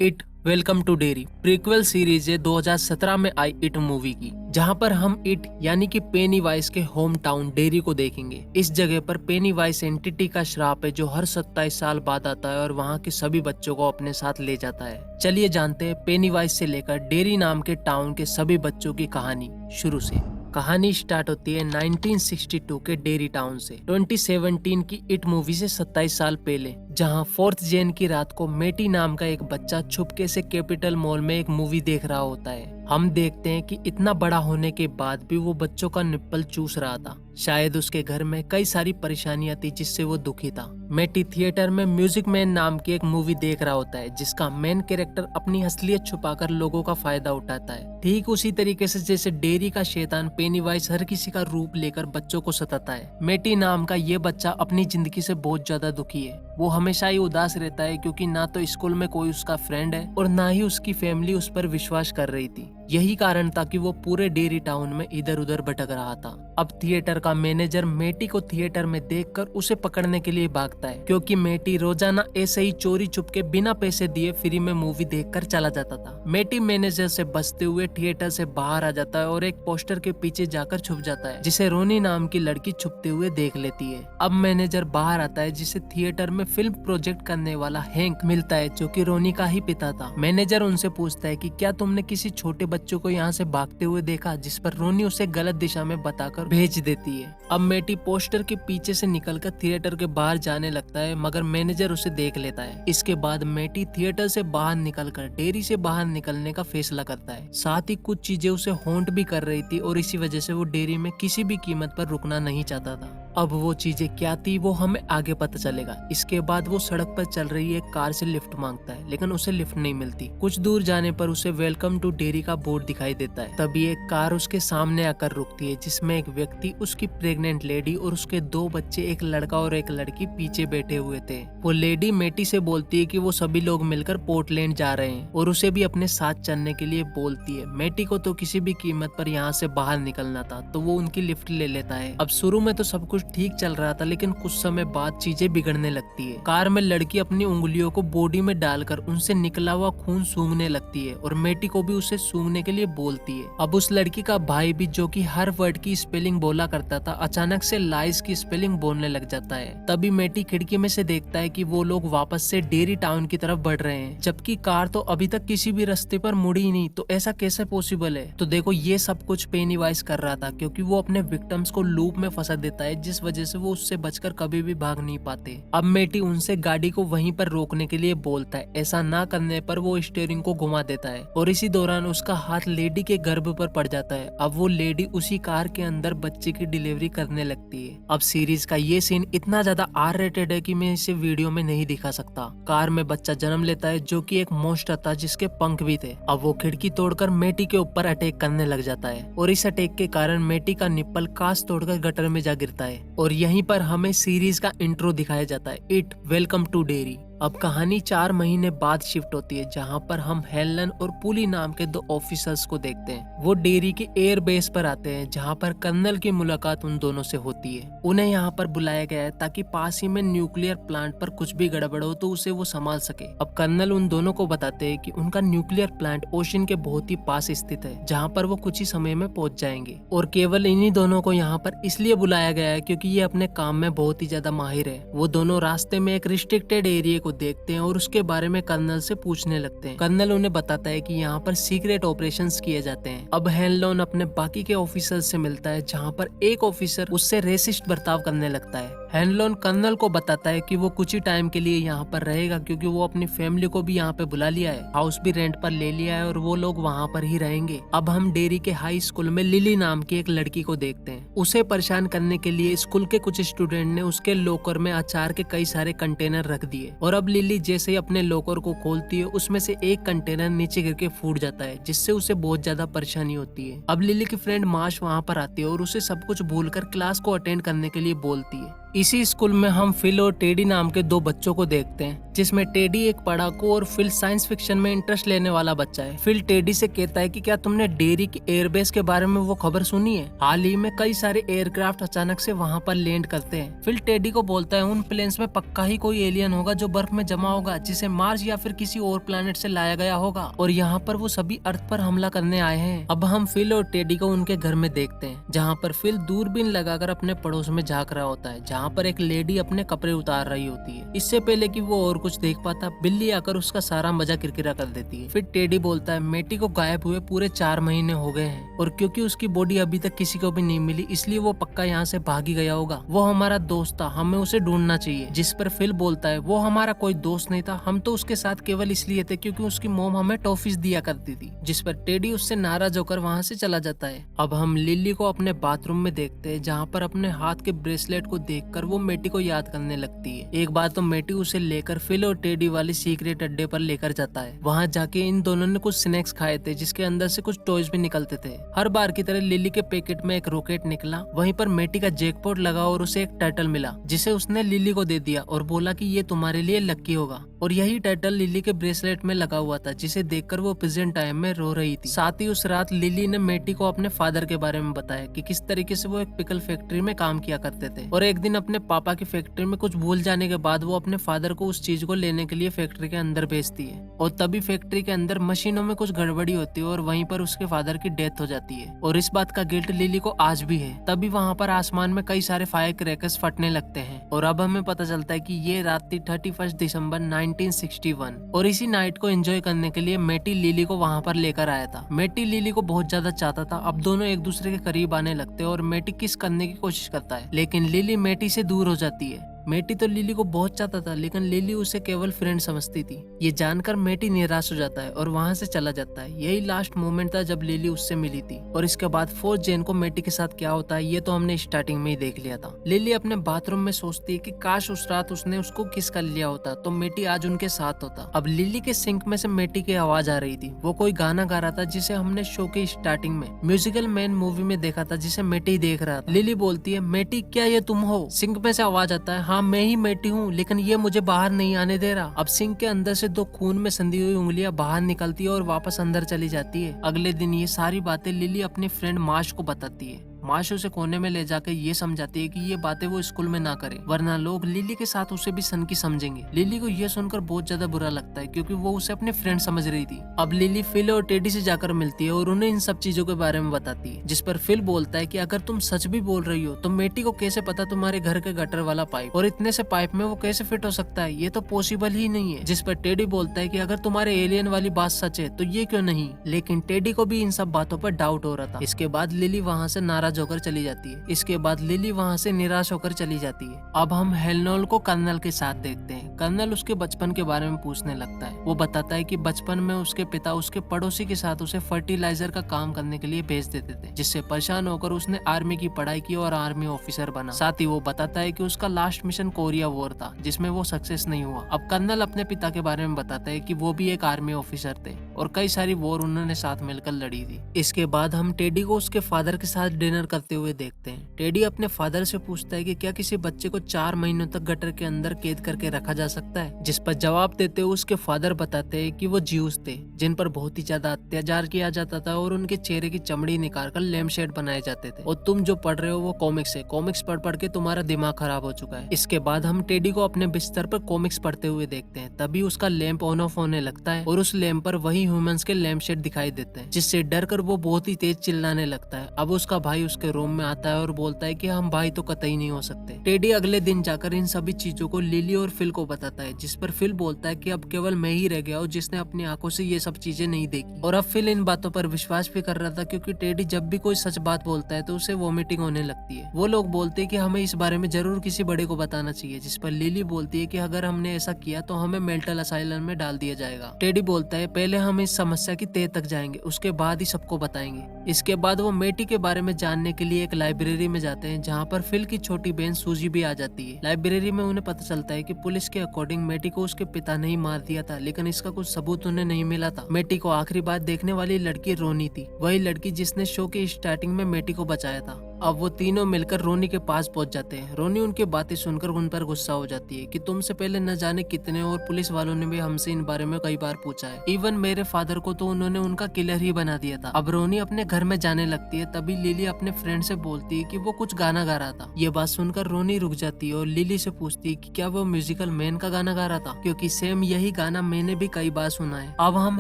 It welcome to Derry prequel series है 2017 में आई it movie की, जहां पर हम इट यानी कि पेनीवाइज के होम टाउन डेरी को देखेंगे। इस जगह पर पेनीवाइज एंटिटी का श्राप है जो हर 27 साल बाद आता है और वहां के सभी बच्चों को अपने साथ ले जाता है। चलिए जानते हैं पेनीवाइज से लेकर डेरी नाम के टाउन के सभी बच्चों की कहानी शुरू से। कहानी स्टार्ट होती है 1962 के डेरी टाउन से 2017 की इट मूवी से 27 साल पहले, जहां 4 जैन की रात को मेटी नाम का एक बच्चा छुपके से कैपिटल मॉल में एक मूवी देख रहा होता है। हम देखते हैं कि इतना बड़ा होने के बाद भी वो बच्चों का निप्पल चूस रहा था। शायद उसके घर में कई सारी परेशानियां थी जिससे वो दुखी था। मेटी थिएटर में म्यूजिक मैन नाम की एक मूवी देख रहा होता है, जिसका मेन कैरेक्टर अपनी असलियत छुपाकर लोगों का फायदा उठाता है। ठीक उसी तरीके से जैसे डेरी का शैतान पेनीवाइज हर किसी का रूप लेकर बच्चों को सताता है। मेटी नाम का ये बच्चा अपनी जिंदगी से बहुत ज्यादा दुखी है। वो हमेशा ही उदास रहता है क्योंकि ना तो स्कूल में कोई उसका फ्रेंड है और ना ही उसकी फैमिली उस पर विश्वास कर रही थी। यही कारण था कि वो पूरे डेरी टाउन में इधर उधर भटक रहा था। अब थिएटर का मैनेजर मेटी को थिएटर में देखकर उसे पकड़ने के लिए भागता है, क्योंकि मेटी रोजाना ऐसे ही चोरी छुपके बिना पैसे दिए फ्री में मूवी देखकर चला जाता था। मेटी मैनेजर से बचते हुए थिएटर से बाहर आ जाता है और एक पोस्टर के पीछे जाकर छुप जाता है, जिसे रोनी नाम की लड़की छुपते हुए देख लेती है। अब मैनेजर बाहर आता है, जिसे थिएटर में फिल्म प्रोजेक्ट करने वाला हैंक मिलता है, जो कि रोनी का ही पिता था। मैनेजर उनसे पूछता है कि क्या तुमने किसी छोटे बच्चों को यहाँ से भागते हुए देखा, जिस पर रोनी उसे गलत दिशा में बताकर भेज देती है। अब मेटी पोस्टर के पीछे से निकलकर थिएटर के बाहर जाने लगता है, मगर मैनेजर उसे देख लेता है। इसके बाद मेटी थिएटर से बाहर निकलकर डेरी से बाहर निकलने का फैसला करता है। साथ ही कुछ चीजें उसे हॉन्ट भी कर रही थी और इसी वजह से वो डेरी में किसी भी कीमत पर रुकना नहीं चाहता था। अब वो चीजें क्या थी वो हमें आगे पता चलेगा। इसके बाद वो सड़क पर चल रही एक कार से लिफ्ट मांगता है, लेकिन उसे लिफ्ट नहीं मिलती। कुछ दूर जाने पर उसे वेलकम टू डेरी का बोर्ड दिखाई देता है। तभी एक कार उसके सामने आकर रुकती है, जिसमें एक व्यक्ति, उसकी प्रेग्नेंट लेडी और उसके 2 बच्चे, एक लड़का और एक लड़की पीछे बैठे हुए थे। वो लेडी मेटी से बोलती है कि वो सभी लोग मिलकर पोर्टलैंड जा रहे हैं और उसे भी अपने साथ चलने के लिए बोलती है। मेटी को तो किसी भी कीमत पर यहाँ से बाहर निकलना था, तो वो उनकी लिफ्ट ले लेता है। अब शुरू में तो सब कुछ ठीक चल रहा था, लेकिन कुछ समय बाद चीजें बिगड़ने लगती है। कार में लड़की अपनी उंगलियों को बॉडी में डालकर उनसे निकला हुआ खून सूंघने लगती है और मेटी को भी उसे सूंघने के लिए बोलती है। अब उस लड़की का भाई भी, जो कि हर वर्ड की स्पेलिंग बोला करता था, अचानक से लाइस की स्पेलिंग बोलने लग जाता है। तभी मेटी खिड़की में से देखता है कि वो लोग वापस से डेरी टाउन की तरफ बढ़ रहे हैं, जबकि कार तो अभी तक किसी भी रास्ते पर मुड़ी ही नहीं। तो ऐसा कैसे पॉसिबल है? तो देखो, ये सब कुछ पेनीवाइज कर रहा था, क्योंकि वो अपने विक्टिम्स को लूप में फंसा देता है, जिस वजह से वो उससे बचकर कभी भी भाग नहीं पाते। अब मेटी उनसे गाड़ी को वहीं पर रोकने के लिए बोलता है। ऐसा ना करने पर वो स्टीयरिंग को घुमा देता है और इसी दौरान उसका हाथ लेडी के गर्भ पर पड़ जाता है। अब वो लेडी उसी कार के अंदर बच्चे की डिलीवरी करने लगती है। अब सीरीज का ये सीन इतना ज्यादा आर रेटेड है कि मैं इसे वीडियो में नहीं दिखा सकता। कार में बच्चा जन्म लेता है, जो कि एक मॉन्स्टर था जिसके पंख भी थे। अब वो खिड़की तोड़कर मेटी के ऊपर अटैक करने लग जाता है और इस अटैक के कारण मेटी का निप्पल कांच तोड़कर गटर में जा गिरता है और यहीं पर हमें सीरीज का इंट्रो दिखाया जाता है, इट वेलकम टू डेरी। अब कहानी 4 महीने बाद शिफ्ट होती है, जहां पर हम हेलन और पुली नाम के 2 ऑफिसर्स को देखते हैं। वो डेरी के एयर बेस पर आते हैं, जहां पर कर्नल की मुलाकात उन दोनों से होती है। उन्हें यहाँ पर बुलाया गया है ताकि पास ही में न्यूक्लियर प्लांट पर कुछ भी गड़बड़ हो तो उसे वो संभाल सके। अब कर्नल उन दोनों को बताते हैं कि उनका न्यूक्लियर प्लांट ओशन के बहुत ही पास स्थित है, जहाँ पर वो कुछ ही समय में पहुंच जाएंगे। और केवल इन्हीं दोनों को यहाँ पर इसलिए बुलाया गया है क्योंकि ये अपने काम में बहुत ही ज्यादा माहिर है। वो दोनों रास्ते में एक रिस्ट्रिक्टेड एरिया को देखते हैं और उसके बारे में कर्नल से पूछने लगते हैं। कर्नल उन्हें बताता है कि यहाँ पर सीक्रेट ऑपरेशंस किए जाते हैं। अब हेनलोन अपने बाकी के ऑफिसर से मिलता है, जहाँ पर एक ऑफिसर उससे रेसिस्ट बर्ताव करने लगता है। हेनलोन कर्नल को बताता है कि वो कुछ ही टाइम के लिए यहाँ पर रहेगा, क्योंकि वो अपनी फैमिली को भी यहाँ पे बुला लिया है, हाउस भी रेंट पर ले लिया है और वो लोग वहाँ पर ही रहेंगे। अब हम डेरी के हाई स्कूल में लिली नाम की एक लड़की को देखते हैं। उसे परेशान करने के लिए स्कूल के कुछ स्टूडेंट ने उसके लॉकर में अचार के कई सारे कंटेनर रख दिए और अब लिली जैसे ही अपने लॉकर को खोलती है, उसमें से एक कंटेनर नीचे गिर के फूट जाता है, जिससे उसे बहुत ज्यादा परेशानी होती है। अब लिली की फ्रेंड मार्श वहाँ पर आती है और उसे सब कुछ भूलकर क्लास को अटेंड करने के लिए बोलती है। इसी स्कूल में हम फिल और टेडी नाम के दो बच्चों को देखते हैं, जिसमें टेडी एक पढ़ाकू और फिल साइंस फिक्शन में इंटरेस्ट लेने वाला बच्चा है। फिल टेडी से कहता है कि क्या तुमने डेरी की एयरबेस के बारे में वो खबर सुनी है? हाल ही में कई सारे एयरक्राफ्ट अचानक से वहाँ पर लैंड करते हैं। फिल टेडी को बोलता है उन प्लेन्स में पक्का ही कोई एलियन होगा जो बर्फ में जमा होगा, जिसे मार्स या फिर किसी और प्लेनेट से लाया गया होगा, और यहाँ पर वो सभी अर्थ पर हमला करने आए हैं। अब हम फिल और टेडी को उनके घर में देखते हैं, जहाँ पर फिल दूरबीन लगाकर अपने पड़ोस में झांक रहा होता है, जहाँ पर एक लेडी अपने कपड़े उतार रही होती है। इससे पहले कि वो और कुछ देख पाता, बिल्ली आकर उसका सारा मजा किरकिरा कर देती है। फिर टेडी बोलता है मेटी को गायब हुए पूरे 4 महीने हो गए हैं, और क्योंकि उसकी बॉडी अभी तक किसी को भी नहीं मिली, इसलिए वो पक्का यहाँ से भागी गया होगा। वो हमारा दोस्त था, हमें उसे ढूंढना चाहिए। जिस पर फिल बोलता है वो हमारा कोई दोस्त नहीं था, हम तो उसके साथ केवल इसलिए थे क्योंकि उसकी मॉम हमें टॉफीज दिया करती थी। जिस पर टेडी उससे नाराज होकर वहाँ से चला जाता है। अब हम लिली को अपने बाथरूम में देखते हैं, जहाँ पर अपने हाथ के ब्रेसलेट को देखकर वो मेटी को याद करने लगती है। एक बार तो मेटी उसे लेकर फिल और टेडी वाली सीक्रेट अड्डे पर लेकर जाता है। वहाँ जाके इन दोनों ने कुछ स्नैक्स खाए थे, जिसके अंदर से कुछ टॉयज भी निकलते थे। हर बार की तरह लिली के पैकेट में एक रॉकेट निकला। वहीं पर मेटी का जैकपॉट लगा और उसे एक टाइटल मिला, जिसे उसने लिली को दे दिया और बोला कि ये तुम्हारे लिए लकी होगा। और यही टाइटल लिली के ब्रेसलेट में लगा हुआ था, जिसे देखकर वो प्रेजेंट टाइम में रो रही थी। साथ ही उस रात लिली ने मेटी को अपने फादर के बारे में बताया कि किस तरीके से वो एक पिकल फैक्ट्री में काम किया करते थे, और एक दिन अपने पापा की फैक्ट्री में कुछ भूल जाने के बाद वो अपने फादर को उस चीज को लेने के लिए फैक्ट्री के अंदर भेजती है, और तभी फैक्ट्री के अंदर मशीनों में कुछ गड़बड़ी होती है और वहीं पर उसके फादर की डेथ हो जाती है। और इस बात का गिल्ट लिली को आज भी है। तभी वहाँ पर आसमान में कई सारे फायर क्रैकर्स फटने लगते हैं, और अब हमें पता चलता है कि ये रात थी 31 दिसंबर 1961, और इसी नाइट को एंजॉय करने के लिए मेटी लिली को वहाँ पर लेकर आया था। मेटी लिली को बहुत ज्यादा चाहता था। अब दोनों एक दूसरे के करीब आने लगते हैं और मेटी किस करने की कोशिश करता है, लेकिन लिली मेटी से दूर हो जाती है। मेटी तो लिली को बहुत चाहता था, लेकिन लिली उसे केवल फ्रेंड समझती थी। ये जानकर मेटी निराश हो जाता है और वहाँ से चला जाता है। यही लास्ट मोमेंट था जब लिली उससे मिली थी, और इसके बाद 4 जैन को मेटी के साथ क्या होता है ये तो हमने स्टार्टिंग में ही देख लिया था। लिली अपने बाथरूम में सोचती है कि काश उस रात उसने उसको किस कर लिया होता तो मेटी आज उनके साथ होता। अब लिली के सिंक में से मेटी की आवाज आ रही थी। वो कोई गाना गा रहा था जिसे हमने शो के स्टार्टिंग में म्यूजिकल मैन मूवी में देखा था, जिसे मेटी देख रहा था। लिली बोलती है मेटी क्या ये तुम हो? सिंक में से आवाज आता है हाँ मैं ही मेटी हूँ, लेकिन ये मुझे बाहर नहीं आने दे रहा। अब सिंक के अंदर से 2 खून में संधी हुई उंगलियां बाहर निकलती है और वापस अंदर चली जाती है। अगले दिन ये सारी बातें लिली अपनी फ्रेंड मार्श को बताती है। मार्श उसे कोने में ले जाकर ये समझाती है कि ये बातें वो स्कूल में ना करे, वरना लोग लिली के साथ उसे भी सन की समझेंगे। लिली को ये सुनकर बहुत ज्यादा बुरा लगता है, क्योंकि वो उसे अपने फ्रेंड समझ रही थी। अब लिली फिल और टेडी से जाकर मिलती है और उन्हें इन सब चीजों के बारे में बताती है, जिस पर फिल बोलता है कि अगर तुम सच भी बोल रही हो तो मेटी को कैसे पता तुम्हारे घर के गटर वाला पाइप, और इतने से पाइप में वो कैसे फिट हो सकता है, ये तो पॉसिबल ही नहीं है। जिस पर टेडी बोलता है कि अगर तुम्हारे एलियन वाली बात सच है तो ये क्यों नहीं, लेकिन टेडी को भी इन सब बातों पर डाउट हो रहा था। इसके बाद लिली वहाँ से नाराज होकर चली जाती है। इसके बाद लिली वहाँ से निराश होकर चली जाती है। अब हम हेलनोल को कर्नल के साथ देखते हैं। कर्नल उसके बचपन के बारे में पूछने लगता है। वो बताता है कि बचपन में उसके पिता उसके पड़ोसी के साथ उसे फर्टिलाइजर का काम करने के लिए भेज देते थे, जिससे परेशान होकर उसने आर्मी की पढ़ाई की और आर्मी ऑफिसर बना। साथ ही वो बताता है कि उसका लास्ट मिशन कोरिया वॉर था, जिसमें वो सक्सेस नहीं हुआ। अब कर्नल अपने पिता के बारे में बताता है कि वो भी एक आर्मी ऑफिसर थे और कई सारी वॉर उन्होंने साथ मिलकर लड़ी थी। इसके बाद हम टेडी को उसके फादर के साथ डिनर करते हुए देखते हैं। टेडी अपने फादर से पूछता है कि क्या किसी बच्चे को 4 महीनों तक गटर के अंदर कैद करके रखा जा सकता है, जिस पर जवाब देते हुए उसके फादर बताते हैं कि वो ज्यूस थे, जिन पर बहुत ही ज्यादा अत्याचार किया जाता था और उनके चेहरे की चमड़ी निकालकर लैम्पशेड बनाए जाते थे, और तुम जो पढ़ रहे हो वो कॉमिक्स है। कॉमिक्स पढ़ पढ़ के तुम्हारा दिमाग खराब हो चुका है। इसके बाद हम टेडी को अपने बिस्तर पर कॉमिक्स पढ़ते हुए देखते हैं। तभी उसका लैंप ऑन ऑफ होने लगता है और उस लैंप पर वही ह्यूमंस के लैंप शेड दिखाई देते हैं, जिससे डर कर वो बहुत ही तेज चिल्लाने लगता है। अब उसका भाई उसके रूम में आता है और बोलता है कि हम भाई तो कतई नहीं हो सकते। टेडी अगले दिन जाकर इन सभी चीजों को लिली और फिल को बताता है, जिस पर फिल बोलता है कि अब केवल मैं ही रह गया हूँ जिसने अपनी आंखों से ये सब चीजें नहीं देखी। और अब फिल इन बातों पर विश्वास भी कर रहा था, क्योंकि टेडी जब भी कोई सच बात बोलता है तो उसे वॉमिटिंग होने लगती है। वो लोग बोलते हैं कि हमें इस बारे में जरूर किसी बड़े को बताना चाहिए, जिस पर लिली बोलती है कि अगर हमने ऐसा किया तो हमें मेंटल असाइलम में डाल दिया जाएगा। टेडी बोलता है पहले हम इस समस्या की तह तक जाएंगे, उसके बाद ही सबको बताएंगे। इसके बाद वो मेटी के बारे में जानने के लिए एक लाइब्रेरी में जाते हैं, जहाँ पर फिल की छोटी बहन सूजी भी आ जाती है। लाइब्रेरी में उन्हें पता चलता है कि पुलिस के अकॉर्डिंग मेटी को उसके पिता ने ही मार दिया था, लेकिन इसका कुछ सबूत उन्हें नहीं मिला था। मेटी को आखिरी बार देखने वाली लड़की रोनी थी, वही लड़की जिसने शो की स्टार्टिंग में मेटी को बचाया था। अब वो तीनों मिलकर रोनी के पास पहुंच जाते हैं। रोनी उनकी बातें सुनकर उन पर गुस्सा हो जाती है कि तुमसे पहले न जाने कितने और पुलिस वालों ने भी हमसे इन बारे में कई बार पूछा है। इवन मेरे फादर को तो उन्होंने उनका किलर ही बना दिया था। अब रोनी अपने घर में जाने लगती है, तभी लिली अपने फ्रेंड से बोलती है कि वो कुछ गाना गा रहा था। ये बात सुनकर रोनी रुक जाती है और लिली से पूछती है कि क्या वो म्यूजिकल मैन का गाना गा रहा था, क्योंकि सेम यही गाना मैंने भी कई बार सुना है। अब हम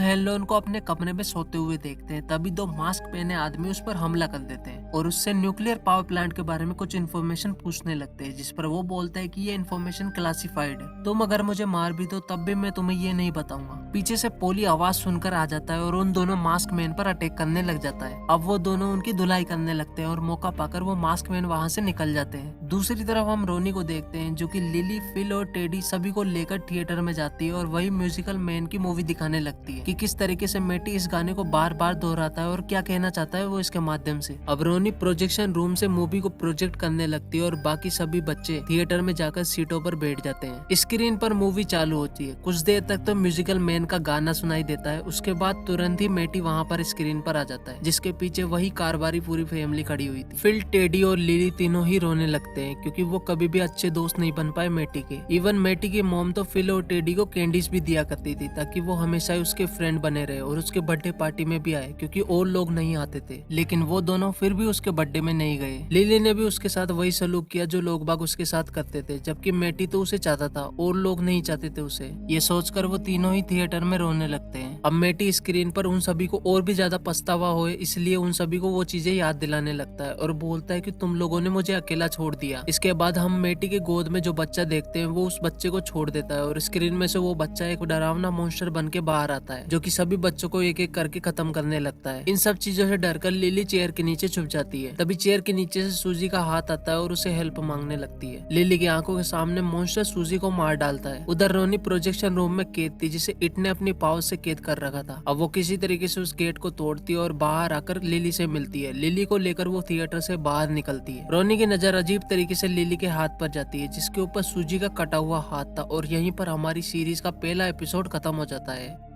हेलोन को अपने कमरे में सोते हुए देखते हैं, तभी दो मास्क पहने आदमी उस पर हमला कर देते हैं और उससे न्यूक्लियर पावर प्लांट के बारे में कुछ इन्फॉर्मेशन पूछने लगते हैं, जिस पर वो बोलता है कि ये इन्फॉर्मेशन क्लासिफाइड है, तुम अगर मुझे मार भी दो तब भी मैं तुम्हें ये नहीं बताऊंगा। पीछे से पोली आवाज सुनकर आ जाता है और उन दोनों मास्क मैन पर अटैक करने लग जाता है। अब वो दोनों उनकी धुलाई करने लगते हैं और मौका पाकर वो मास्क मैन वहाँ से निकल जाते हैं। दूसरी तरफ हम रोनी को देखते हैं, जो कि लिली, फिल और टेडी सभी को लेकर थिएटर में जाती है और वही म्यूजिकल मैन की मूवी दिखाने लगती है कि किस तरीके से मैटी इस गाने को बार बार दोहराता है और क्या कहना चाहता है वो इसके माध्यम से। अब रोनी प्रोजेक्शन रूम से मूवी को प्रोजेक्ट करने लगती है और बाकी सभी बच्चे थिएटर में जाकर सीटों पर बैठ जाते हैं। स्क्रीन पर मूवी चालू होती है। कुछ देर तक तो म्यूजिकल मैन का गाना सुनाई देता है, उसके बाद तुरंत ही मैटी वहाँ पर स्क्रीन पर आ जाता है, जिसके पीछे वही कारवारी पूरी फैमिली खड़ी हुई थी। फिल, टेडी और लिली तीनों ही रोने लगते हैं, क्योंकि वो कभी भी अच्छे दोस्त नहीं बन पाए मैटी के। इवन मैटी की मॉम तो फिल और टेडी को कैंडीज भी दिया करती थी, ताकि वो हमेशा ही उसके फ्रेंड बने रहे और उसके बर्थडे पार्टी में भी आए, क्योंकि और लोग नहीं आते थे। लेकिन वो दोनों फिर भी उसके बर्थडे में नहीं गए। लिली ने भी उसके साथ वही सलूक किया जो लोग बाग उसके साथ करते थे, जबकि मैटी तो उसे चाहता था और लोग नहीं चाहते थे उसे। ये सोचकर वो तीनों ही थिएटर में रोने लगते हैं। अब मैटी स्क्रीन पर उन सभी को और भी ज्यादा पछतावा होए, इसलिए उन सभी को वो चीजें याद दिलाने लगता है और बोलता है कि तुम लोगों ने मुझे अकेला छोड़ दिया। इसके बाद हम मैटी के गोद में जो बच्चा देखते हैं वो उस बच्चे को छोड़ देता है और स्क्रीन में से वो बच्चा एक डरावना मॉन्स्टर बन के बाहर आता है, जो कि सभी बच्चों को एक एक करके खत्म करने लगता है। इन सब चीजों से डरकर लिली चेयर के नीचे छुप जाती है। तभी चेयर के नीचे से सूजी का हाथ आता है और उसे हेल्प मांगने लगती है। लिली की आंखों के सामने मॉन्स्टर सूजी को मार डालता है। उधर रोनी प्रोजेक्शन रूम में कैद थी, जिसे इट ने अपनी पावर से कैद कर रखा था। अब वो किसी तरीके से उस गेट को तोड़ती है और बाहर आकर लिली से मिलती है। लिली को लेकर वो थिएटर से बाहर निकलती है। रोनी की नजर अजीब तरीके से लिली के हाथ पर जाती है, जिसके ऊपर सूजी का कटा हुआ हाथ था, और यहीं पर हमारी सीरीज का पहला एपिसोड खत्म हो जाता है।